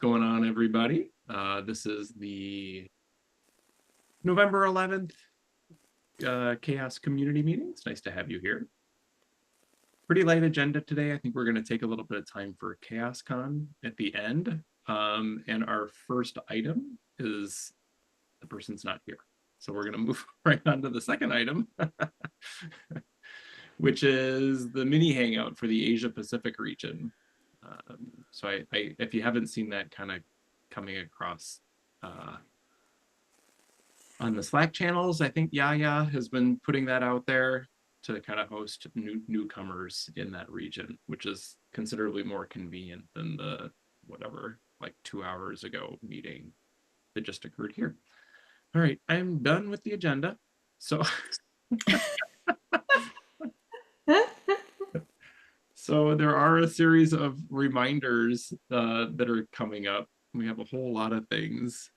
going on, everybody? This is the November 11th CHAOSS community meeting. It's nice to have you here. Pretty light agenda today. I think we're going to take a little bit of time for CHAOSScon at the end. And our first item is the person's not here. So we're going to move right on to the second item, which is the mini hangout for the Asia Pacific region. So if you haven't seen that kind of coming across on the Slack channels, I think Yaya has been putting that out there to kind of host newcomers in that region, which is considerably more convenient than the whatever, like 2 hours ago meeting that just occurred here. All right, I'm done with the agenda. So So there are a series of reminders that are coming up. We have a whole lot of things.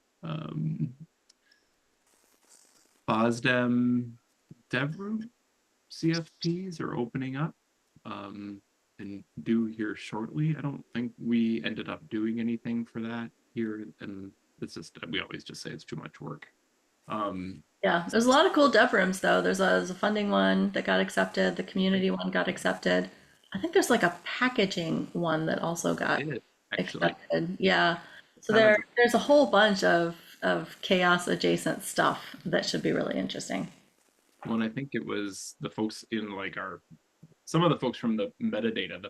FOSDEM DevRoom CFPs are opening up and due here shortly. I don't think we ended up doing anything for that here, and it's just, we always just say it's too much work. Yeah, there's a lot of cool dev rooms though. There's a funding one that got accepted, the community one got accepted. I think there's like a packaging one that also got Actually, accepted. Yeah. So kind of, there's a whole bunch of chaos adjacent stuff that should be really interesting. well, and I think it was the folks in like some of the folks from the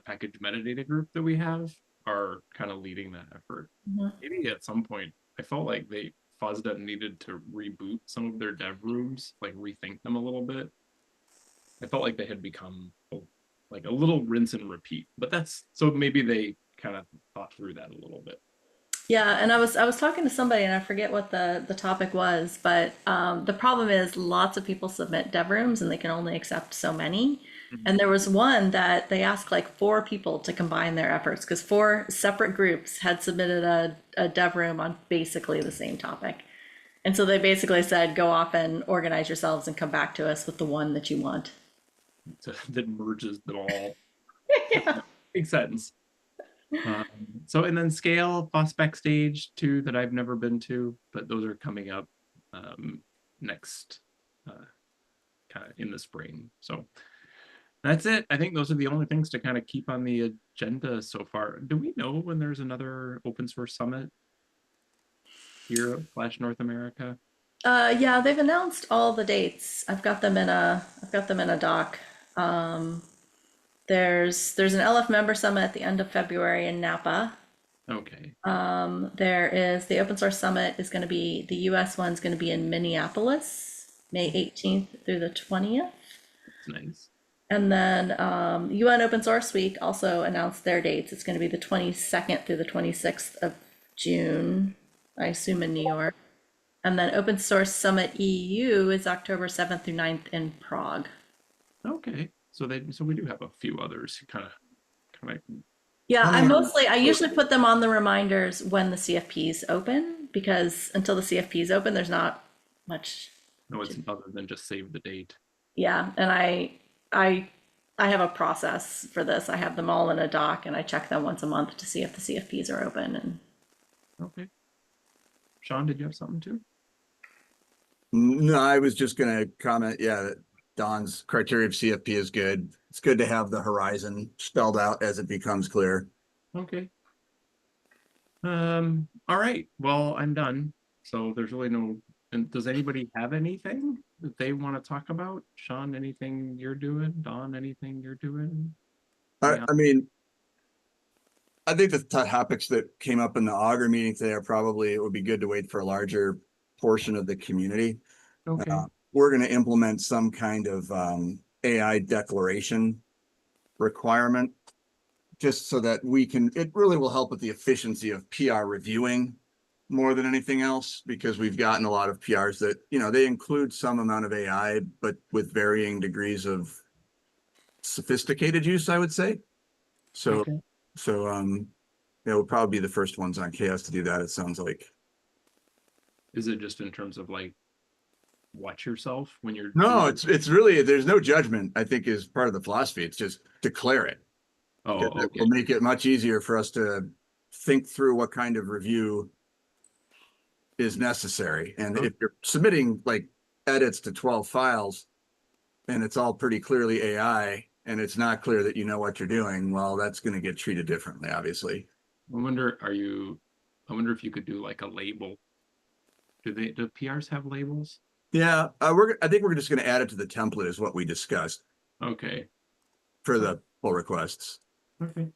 package metadata group that we have are kind of leading that effort. Mhm. Maybe at some point, I felt like FOSDEM needed to reboot some of their dev rooms, like rethink them a little bit. I felt like they had become like a little rinse and repeat, but that's, so maybe they kind of thought through that a little bit. Yeah, and I was talking to somebody and I forget what the topic was, but the problem is lots of people submit dev rooms and they can only accept so many. Mhm. And there was one that they asked like 4 people to combine their efforts because 4 separate groups had submitted a dev room on basically the same topic. And so they basically said, go off and organize yourselves and come back to us with the one that you want. So that merges them all. Yeah. Makes sense. So, and then Scale, Boss Backstage too, that I've never been to, but those are coming up next kind of in the spring. So that's it. I think those are the only things to kind of keep on the agenda so far. Do we know when there's another open source summit here / North America? Yeah, they've announced all the dates. I've got them in a doc. There's an LF member summit at the end of February in Napa. Okay, There is the open source summit is going to be the US one's going to be in Minneapolis, May 18th through the 20th. that's nice. And then UN Open Source Week also announced their dates. It's going to be the 22nd through the 26th of June, I assume in New York. And then Open Source Summit EU is October 7th through 9th in Prague. Okay, so we do have a few others kind of Yeah, Let me, I usually put them on the reminders when the CFPs open because until the CFPs open, there's not much. no, it's other than just save the date. Yeah, and I I have a process for this. I have them all in a doc and I check them once a month to see if the CFPs are open and Okay. Sean, did you have something too? no, I was just going to comment. Yeah, that Don's criteria of CFP is good. It's good to have the horizon spelled out as it becomes clear. Okay. All right. Well, I'm done. So there's really no, and does anybody have anything that they want to talk about? Sean, anything you're doing? Don, anything you're doing? Yeah. I mean, I think the topics that came up in the Augur meeting today are probably, it would be good to wait for a larger portion of the community. Okay. We're going to implement some kind of AI declaration requirement just so that we can, it really will help with the efficiency of PR reviewing more than anything else, because we've gotten a lot of PRs that, they include some amount of AI, but with varying degrees of sophisticated use, I would say. So, Okay. it will probably be the first ones on CHAOSS to do that, it sounds like. Is it just in terms of like, watch yourself when you're No, it's really, there's no judgment, I think, is part of the philosophy. It's just declare it. Oh, It okay. will make it much easier for us to think through what kind of review is necessary. And if you're submitting like edits to 12 files and it's all pretty clearly AI and it's not clear that you know what you're doing, well, that's going to get treated differently, obviously. I wonder if you could do like a label. Do PRs have labels? Yeah, I think we're just going to add it to the template is what we discussed Okay. for the pull requests. Okay.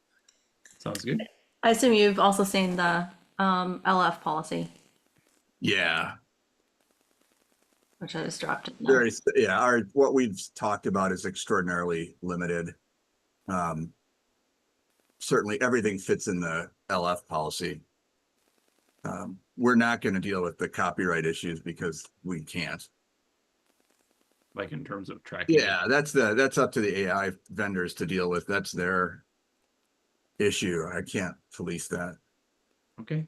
Sounds good. I assume you've also seen the LF policy, Yeah, which I just dropped in very, yeah, what we've talked about is extraordinarily limited. Certainly everything fits in the LF policy. We're not going to deal with the copyright issues because we can't. Like in terms of tracking. Yeah, that's up to the AI vendors to deal with. That's their issue. I can't police that. Okay.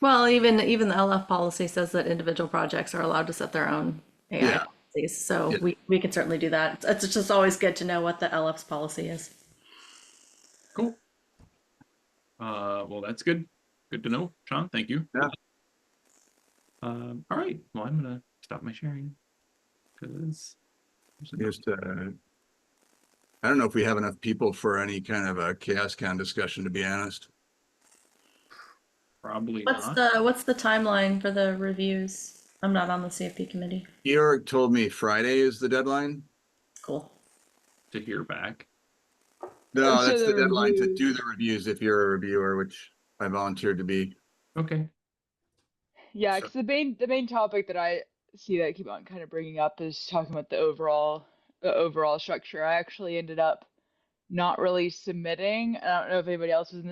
Well, even the LF policy says that individual projects are allowed to set their own AI Yeah. policies. So Yeah. we can certainly do that. It's just always good to know what the LF's policy is. Cool. Well, that's good. Good to know, Sean. Thank you. Yeah. All right. Well, I'm gonna stop my sharing because Just, I don't know if we have enough people for any kind of a CHAOSS discussion, to be honest. probably What's not. what's the timeline for the reviews? I'm not on the CFP committee. Georg told me Friday is the deadline. Cool. To hear back. No, So that's the the deadline to reviews- do the reviews if you're a reviewer, which I volunteered to be. Okay. Yeah, So- because the main topic that I see that I keep on kind of bringing up is talking about the overall structure. I actually ended up not really submitting. I don't know if anybody else was in the